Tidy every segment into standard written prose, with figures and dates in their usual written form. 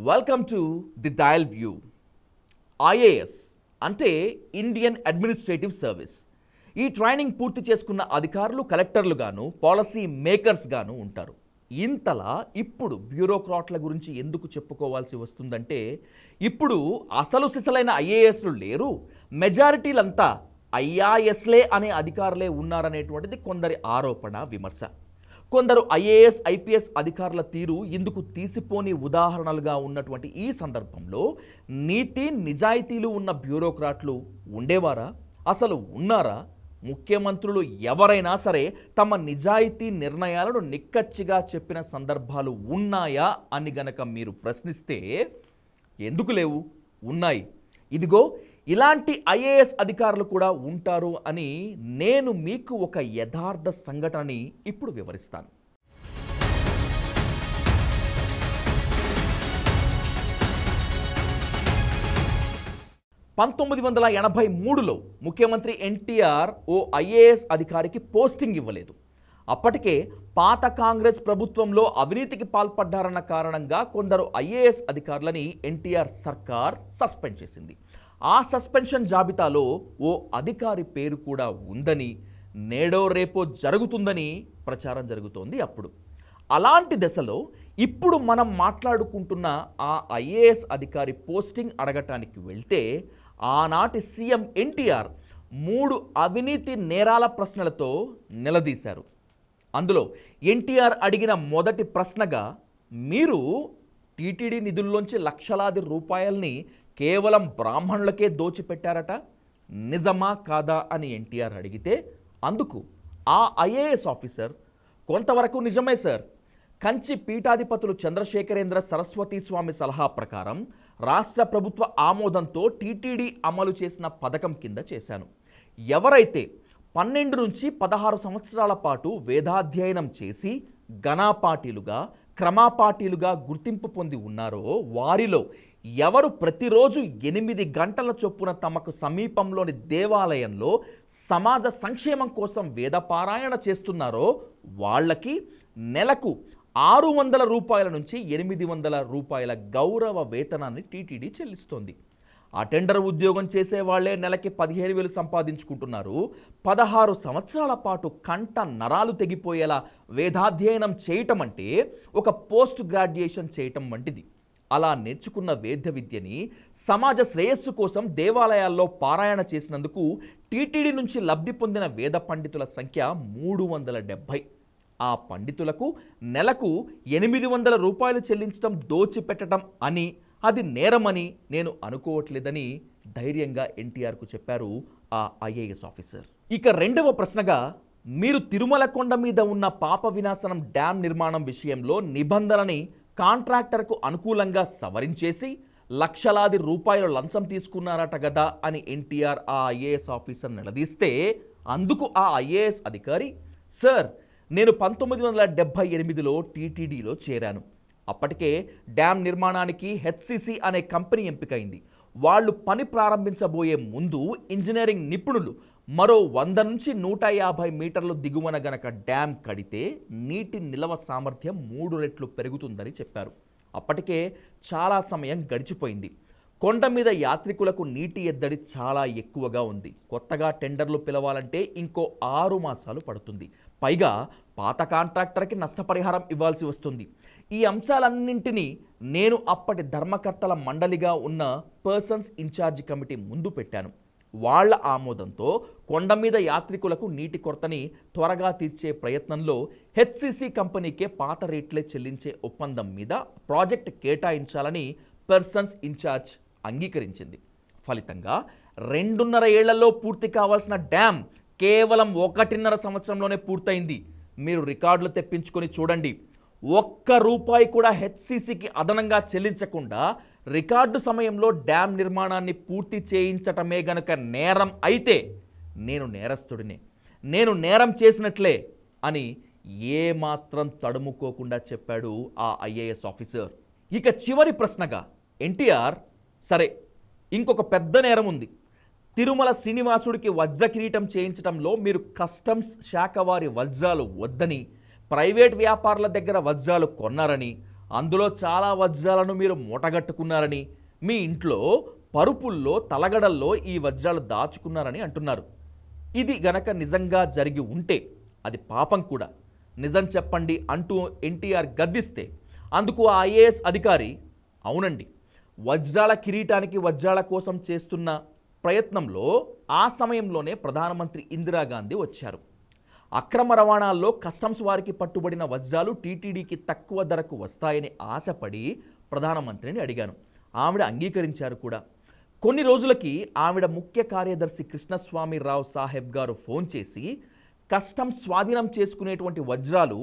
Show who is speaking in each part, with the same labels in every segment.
Speaker 1: Welcome to the dial view. IAS అంటే Indian administrative service. ఈ training పూర్తి చేసుకున్న అధికారులు కలెక్టర్లు గాను పాలసీ మేకర్స్ గాను ఉంటారు. ఇంతలా ఇప్పుడు బ్యూరోక్రాట్ల గురించి ఎందుకు చెప్పుకోవాల్సి వస్తుందంటే ఇప్పుడు అసలు సిసలైన ఐఏఎస్లు లేరు, మెజారిటీలంతా ఐఆర్ఎస్లే అనే అధికారులే ఉన్నారనేటువంటిది కొందరి ఆరోపణ, విమర్శ. కొందరు ఐఏఎస్ ఐపీఎస్ అధికారుల తీరు ఇందుకు తీసిపోని ఉదాహరణలుగా ఉన్నటువంటి ఈ సందర్భంలో నీతి నిజాయితీలు ఉన్న బ్యూరోక్రాట్లు ఉండేవారా, అసలు ఉన్నారా? ముఖ్యమంత్రులు ఎవరైనా సరే తమ నిజాయితీ నిర్ణయాలను నిక్కచ్చిగా చెప్పిన సందర్భాలు ఉన్నాయా అని గనక మీరు ప్రశ్నిస్తే ఎందుకు లేవు? ఉన్నాయి. ఇదిగో ఇలాంటి ఐఏఎస్ అధికారులు కూడా ఉంటారు అని నేను మీకు ఒక యథార్థ సంఘటనని ఇప్పుడు వివరిస్తాను. 1983లో ముఖ్యమంత్రి ఎన్టీఆర్ ఓ ఐఏఎస్ అధికారికి పోస్టింగ్ ఇవ్వలేదు. అప్పటికే పాత కాంగ్రెస్ ప్రభుత్వంలో అవినీతికి పాల్పడ్డారన్న కారణంగా కొందరు ఐఏఎస్ అధికారులని ఎన్టీఆర్ సర్కార్ సస్పెండ్ చేసింది. ఆ సస్పెన్షన్ జాబితాలో ఓ అధికారి పేరు కూడా ఉందని, నేడో రేపో జరుగుతుందని ప్రచారం జరుగుతోంది. అప్పుడు అలాంటి దశలో ఇప్పుడు మనం మాట్లాడుకుంటున్న ఆ ఐఏఎస్ అధికారి పోస్టింగ్ అడగటానికి వెళ్తే ఆనాటి సీఎం ఎన్టీఆర్ 3 అవినీతి నేరాల ప్రశ్నలతో నిలదీశారు. అందులో ఎన్టీఆర్ అడిగిన మొదటి ప్రశ్నగా, మీరు టీటీడీ నిధుల్లోంచి లక్షలాది రూపాయల్ని కేవలం బ్రాహ్మణులకే దోచిపెట్టారట, నిజమా కాదా అని ఎన్టీఆర్ అడిగితే అందుకు ఆ ఐఏఎస్ ఆఫీసర్ కొంతవరకు నిజమే సార్, కంచి పీఠాధిపతులు చంద్రశేఖరేంద్ర సరస్వతి స్వామి సలహా ప్రకారం రాష్ట్ర ప్రభుత్వ ఆమోదంతో టీటీడీ అమలు చేసిన పథకం కింద చేశాను. ఎవరైతే 12 నుంచి 16 సంవత్సరాల పాటు వేదాధ్యయనం చేసి ఘనాపాఠీలుగా క్రమాపాఠీలుగా గుర్తింపు పొంది ఉన్నారో వారిలో ఎవరు ప్రతిరోజు 8 గంటల చొప్పున తమకు సమీపంలోని దేవాలయంలో సమాజ సంక్షేమం కోసం వేదపారాయణ చేస్తున్నారో వాళ్ళకి నెలకు 600 రూపాయల నుంచి 800 రూపాయల గౌరవ వేతనాన్ని టీటీడీ చెల్లిస్తోంది. అటెండర్ ఉద్యోగం చేసేవాళ్లే నెలకి 15,000 సంపాదించుకుంటున్నారు. 16 సంవత్సరాల పాటు కంట నరాలు తెగిపోయేలా వేదాధ్యయనం చేయటం అంటే ఒక పోస్ట్ గ్రాడ్యుయేషన్ చేయటం వంటిది. అలా నేర్చుకున్న వేద విద్యని సమాజ శ్రేయస్సు కోసం దేవాలయాల్లో పారాయణ చేసినందుకు టీటీడీ నుంచి లబ్ధి పొందిన వేద పండితుల సంఖ్య 370. ఆ పండితులకు నెలకు 800 రూపాయలు చెల్లించడం దోచిపెట్టడం అని, అది నేరమని నేను అనుకోవట్లేదని ధైర్యంగా ఎన్టీఆర్కు చెప్పారు ఆ ఐఏఎస్ ఆఫీసర్. ఇక రెండవ ప్రశ్నగా, మీరు తిరుమల కొండ మీద ఉన్న పాప వినాశనం డ్యాం నిర్మాణం విషయంలో నిబంధనని కాంట్రాక్టర్కు అనుకూలంగా సవరించేసి లక్షలాది రూపాయలు లంచం తీసుకున్నారట కదా అని ఎన్టీఆర్ ఆ ఐఏఎస్ ఆఫీసర్ నిలదీస్తే అందుకు ఆ ఐఏఎస్ అధికారి, సార్ నేను 1978లో టీటీడీలో చేరాను. అప్పటికే డ్యాం నిర్మాణానికి హెచ్సిసి అనే కంపెనీ ఎంపికైంది. వాళ్ళు పని ప్రారంభించబోయే ముందు ఇంజనీరింగ్ నిపుణులు మరో 100 నుంచి 150 మీటర్లు దిగువన గనక డ్యాం కడితే నీటి నిల్వ సామర్థ్యం 3 రెట్లు పెరుగుతుందని చెప్పారు. అప్పటికే చాలా సమయం గడిచిపోయింది. కొండ మీద యాత్రికులకు నీటి ఎద్దడి చాలా ఎక్కువగా ఉంది. కొత్తగా టెండర్లు పిలవాలంటే ఇంకో 6 మాసాలు పడుతుంది. పైగా పాత కాంట్రాక్టర్కి నష్టపరిహారం ఇవ్వాల్సి వస్తుంది. ఈ అంశాలన్నింటినీ నేను అప్పటి ధర్మకర్తల మండలిగా ఉన్న పర్సన్స్ ఇన్ఛార్జ్ కమిటీ ముందు పెట్టాను. వాళ్ల ఆమోదంతో కొండ మీద యాత్రికులకు నీటి కొరతని త్వరగా తీర్చే ప్రయత్నంలో హెచ్సిసి కంపెనీకే పాత రేట్లే చెల్లించే ఒప్పందం మీద ప్రాజెక్ట్ కేటాయించాలని పర్సన్స్ ఇన్ఛార్జ్ అంగీకరించింది. ఫలితంగా 2.5 ఏళ్లలో పూర్తి కావాల్సిన డ్యాం కేవలం 1.5 సంవత్సరంలోనే పూర్తయింది. మీరు రికార్డులు తెప్పించుకొని చూడండి. 1 రూపాయి కూడా హెచ్సిసికి అదనంగా చెల్లించకుండా రికార్డు సమయంలో డ్యాం నిర్మాణాన్ని పూర్తి చేయించటమే గనక నేరం అయితే నేను నేరస్తుడినే, నేను నేరం చేసినట్లే అని ఏమాత్రం తడుముకోకుండా చెప్పాడు ఆ ఐఏఎస్ ఆఫీసర్. ఇక చివరి ప్రశ్నగా ఎన్టీఆర్, సరే ఇంకొక పెద్ద నేరం ఉంది, తిరుమల శ్రీనివాసుడికి వజ్ర కిరీటం చేయించడంలో మీరు కస్టమ్స్ శాఖ వారి వజ్రాలు వద్దని, ప్రైవేట్ వ్యాపారుల దగ్గర వజ్రాలు కొన్నారని, అందులో చాలా వజ్రాలను మీరు మూటగట్టుకున్నారని, మీ ఇంట్లో పరుపుల్లో తలగడల్లో ఈ వజ్రాలు దాచుకున్నారని అంటున్నారు. ఇది గనక నిజంగా జరిగి ఉంటే అది పాపం కూడా. నిజం చెప్పండి అంటూ ఎన్టీఆర్ గద్దిస్తే అందుకు ఆ ఐఏఎస్ అధికారి, అవునండి, వజ్రాల కిరీటానికి వజ్రాల కోసం చేస్తున్న ప్రయత్నంలో ఆ సమయంలోనే ప్రధానమంత్రి ఇందిరాగాంధీ వచ్చారు. అక్రమ రవాణాల్లో కస్టమ్స్ వారికి పట్టుబడిన వజ్రాలు టీటీడీకి తక్కువ ధరకు వస్తాయని ఆశపడి ప్రధానమంత్రిని అడిగాను. ఆవిడ అంగీకరించారు కూడా. కొన్ని రోజులకి ఆవిడ ముఖ్య కార్యదర్శి కృష్ణస్వామిరావు సాహెబ్ గారు ఫోన్ చేసి, కస్టమ్స్ స్వాధీనం చేసుకునేటువంటి వజ్రాలు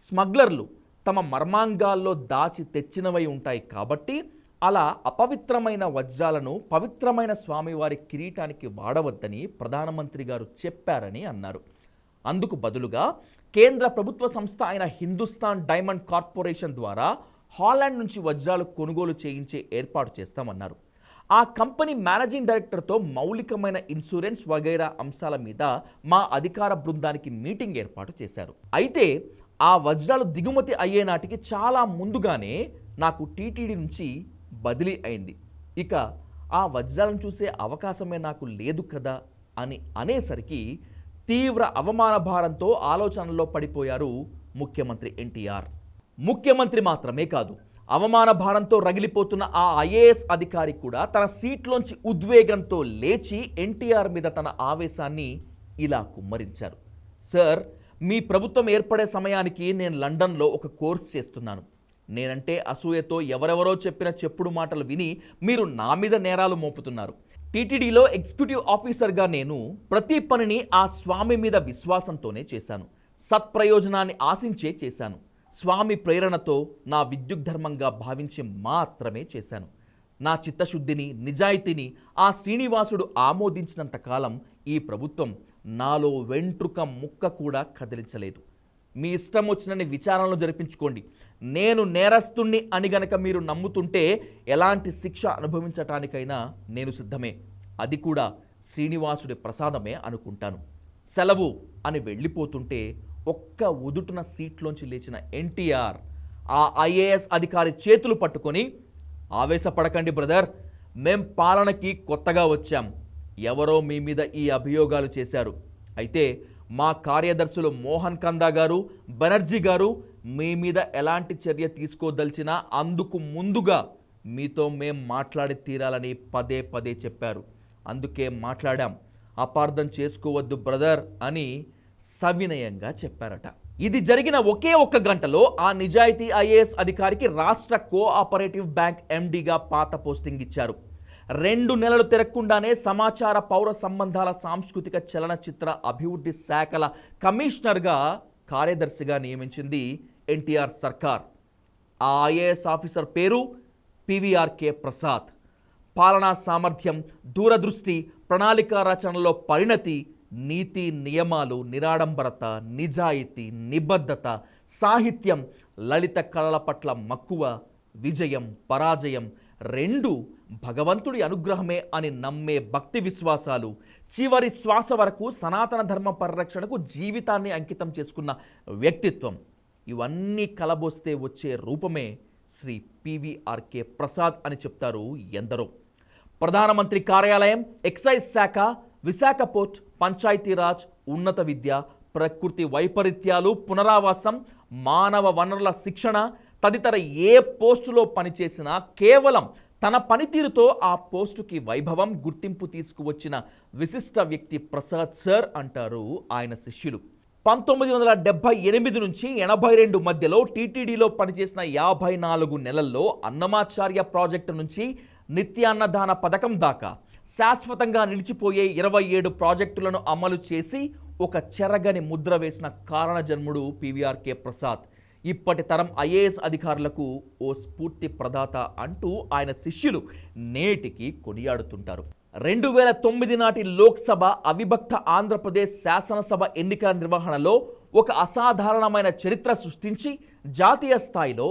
Speaker 1: స్మగ్లర్లు తమ మర్మాంగాల్లో దాచి తెచ్చినవై ఉంటాయి కాబట్టి అలా అపవిత్రమైన వజ్రాలను పవిత్రమైన స్వామివారి కిరీటానికి వాడవద్దని ప్రధానమంత్రి గారు చెప్పారని అన్నారు. అందుకు బదులుగా కేంద్ర ప్రభుత్వ సంస్థ అయిన హిందుస్థాన్ డైమండ్ కార్పొరేషన్ ద్వారా హాలాండ్ నుంచి వజ్రాలు కొనుగోలు చేయించే ఏర్పాటు చేస్తామన్నారు. ఆ కంపెనీ మేనేజింగ్ డైరెక్టర్తో మౌలికమైన ఇన్సూరెన్స్ వగైరా అంశాల మీద మా అధికార బృందానికి మీటింగ్ ఏర్పాటు చేశారు. అయితే ఆ వజ్రాలు దిగుమతి అయ్యే నాటికి చాలా ముందుగానే నాకు టీటీడీ నుంచి బదిలీ అయింది. ఇక ఆ వజ్రాలను చూసే అవకాశమే నాకు లేదు కదా అని అనేసరికి తీవ్ర అవమాన భారంతో ఆలోచనలో పడిపోయారు ముఖ్యమంత్రి ఎన్టీఆర్. ముఖ్యమంత్రి మాత్రమే కాదు, అవమాన భారంతో రగిలిపోతున్న ఆ ఐఏఎస్ అధికారి కూడా తన సీట్లోంచి ఉద్వేగంతో లేచి ఎన్టీఆర్ మీద తన ఆవేశాన్ని ఇలా కుమ్మరించారు. సార్, మీ ప్రభుత్వం ఏర్పడే సమయానికి నేను లండన్లో ఒక కోర్స్ చేస్తున్నాను. నేనంటే అసూయతో ఎవరెవరో చెప్పిన చెప్పుడు మాటలు విని మీరు నా మీద నేరాలు మోపుతున్నారు. టీటీడీలో ఎగ్జిక్యూటివ్ ఆఫీసర్గా నేను ప్రతి పనిని ఆ స్వామి మీద విశ్వాసంతోనే చేశాను. సత్ప్రయోజనాన్ని ఆశించే చేశాను. స్వామి ప్రేరణతో నా విద్యుద్ధర్మంగా భావించి మాత్రమే చేశాను. నా చిత్తశుద్ధిని, నిజాయితీని ఆ శ్రీనివాసుడు ఆమోదించినంత కాలం ఈ ప్రభుత్వం నాలో వెంట్రుక ముక్క కూడా కదిలించలేదు. మీ ఇష్టం వచ్చినన్ని విచారణలు జరిపించుకోండి. నేను నేరస్తుణ్ణి అని గనక మీరు నమ్ముతుంటే ఎలాంటి శిక్ష అనుభవించటానికైనా నేను సిద్ధమే. అది కూడా శ్రీనివాసుడి ప్రసాదమే అనుకుంటాను. సెలవు అని వెళ్ళిపోతుంటే ఒక్క ఉదుటున సీట్లోంచి లేచిన ఎన్టీఆర్ ఆ ఐఏఎస్ అధికారి చేతులు పట్టుకొని, ఆవేశపడకండి బ్రదర్, మేం పాలనకి కొత్తగా వచ్చాం. ఎవరో మీ మీద ఈ అభియోగాలు చేశారు. అయితే మా కార్యదర్శులు మోహన్ కందా గారు, బెనర్జీ గారు మీ మీద ఎలాంటి చర్య తీసుకోదలిచినా అందుకు ముందుగా మీతో మేం మాట్లాడి తీరాలని పదే పదే చెప్పారు. అందుకే మాట్లాడాం. అపార్థం చేసుకోవద్దు బ్రదర్ అని సవినయంగా చెప్పారట. ఇది జరిగిన ఒకే ఒక్క గంటలో ఆ నిజాయితీ ఐఏఎస్ అధికారికి రాష్ట్ర కోఆపరేటివ్ బ్యాంక్ ఎండీగా పాత పోస్టింగ్ ఇచ్చారు. 2 నెలలు తిరగకుండానే సమాచార, పౌర సంబంధాల, సాంస్కృతిక, చలనచిత్ర అభివృద్ధి శాఖల కమిషనర్గా కార్యదర్శిగా నియమించింది ఎన్టీఆర్ సర్కార్. ఆ ఐఏఎస్ ఆఫీసర్ పేరు పీవీఆర్కే ప్రసాద్. పాలనా సామర్థ్యం, దూరదృష్టి, ప్రణాళిక రచనలో పరిణతి, నీతి నియమాలు, నిరాడంబరత, నిజాయితీ, నిబద్ధత, సాహిత్యం, లలిత కళల పట్ల మక్కువ, విజయం, పరాజయం రెండు భగవంతుడి అనుగ్రహమే అని నమ్మే భక్తి విశ్వాసాలు, చివరి శ్వాస వరకు సనాతన ధర్మ పరిరక్షణకు జీవితాన్ని అంకితం చేసుకున్న వ్యక్తిత్వం, ఇవన్నీ కలబోస్తే వచ్చే రూపమే శ్రీ పీవీఆర్కే ప్రసాద్ అని చెప్తారు ఎందరో. ప్రధానమంత్రి కార్యాలయం, ఎక్సైజ్ శాఖ, విశాఖ పోర్ట్, పంచాయతీరాజ్, ఉన్నత విద్య, ప్రకృతి వైపరీత్యాలు, పునరావాసం, మానవ వనరుల శిక్షణ తదితర ఏ పోస్టులో పనిచేసినా కేవలం తన పనితీరుతో ఆ పోస్టుకి వైభవం, గుర్తింపు తీసుకువచ్చిన విశిష్ట వ్యక్తి ప్రసాద్ సార్ అంటారు ఆయన శిష్యులు. 1978 నుంచి 82 మధ్యలో టీటీడీలో పనిచేసిన 54 నెలల్లో అన్నమాచార్య ప్రాజెక్టు నుంచి నిత్యాన్నదాన పథకం దాకా శాశ్వతంగా నిలిచిపోయే 27 ప్రాజెక్టులను అమలు చేసి ఒక చెరగని ముద్ర వేసిన కారణజన్ముడు పీవీఆర్కే ప్రసాద్. ఇప్పటి తరం ఐఏఎస్ అధికారులకు ఓ స్ఫూర్తి ప్రదాత అంటూ ఆయన శిష్యులు నేటికి కొనియాడుతుంటారు. 2009 నాటి లోక్సభ, అవిభక్త ఆంధ్రప్రదేశ్ శాసనసభ ఎన్నికల నిర్వహణలో ఒక అసాధారణమైన చరిత్ర సృష్టించి జాతీయ స్థాయిలో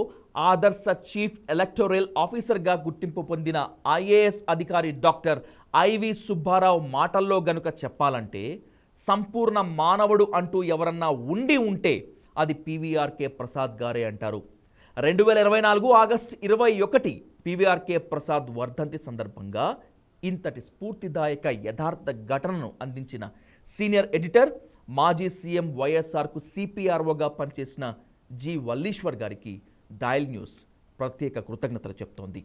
Speaker 1: ఆదర్శ చీఫ్ ఎలక్టోరల్ ఆఫీసర్గా గుర్తింపు పొందిన ఐఏఎస్ అధికారి డాక్టర్ ఐవి సుబ్బారావు మాటల్లో గనుక చెప్పాలంటే సంపూర్ణ మానవుడు అంటూ ఎవరన్నా ఉండి ఉంటే అది పీవీఆర్కే ప్రసాద్ గారే అంటారు. 2024 ఆగస్టు 21 పీవీఆర్కే ప్రసాద్ వర్ధంతి సందర్భంగా ఇంతటి స్ఫూర్తిదాయక యథార్థ ఘటనను అందించిన సీనియర్ ఎడిటర్, మాజీ సీఎం వైఎస్ఆర్కు సిపిఆర్ఓగా పనిచేసిన జి వల్లీశ్వర్ గారికి డయల్ న్యూస్ ప్రత్యేక కృతజ్ఞతలు చెప్తోంది.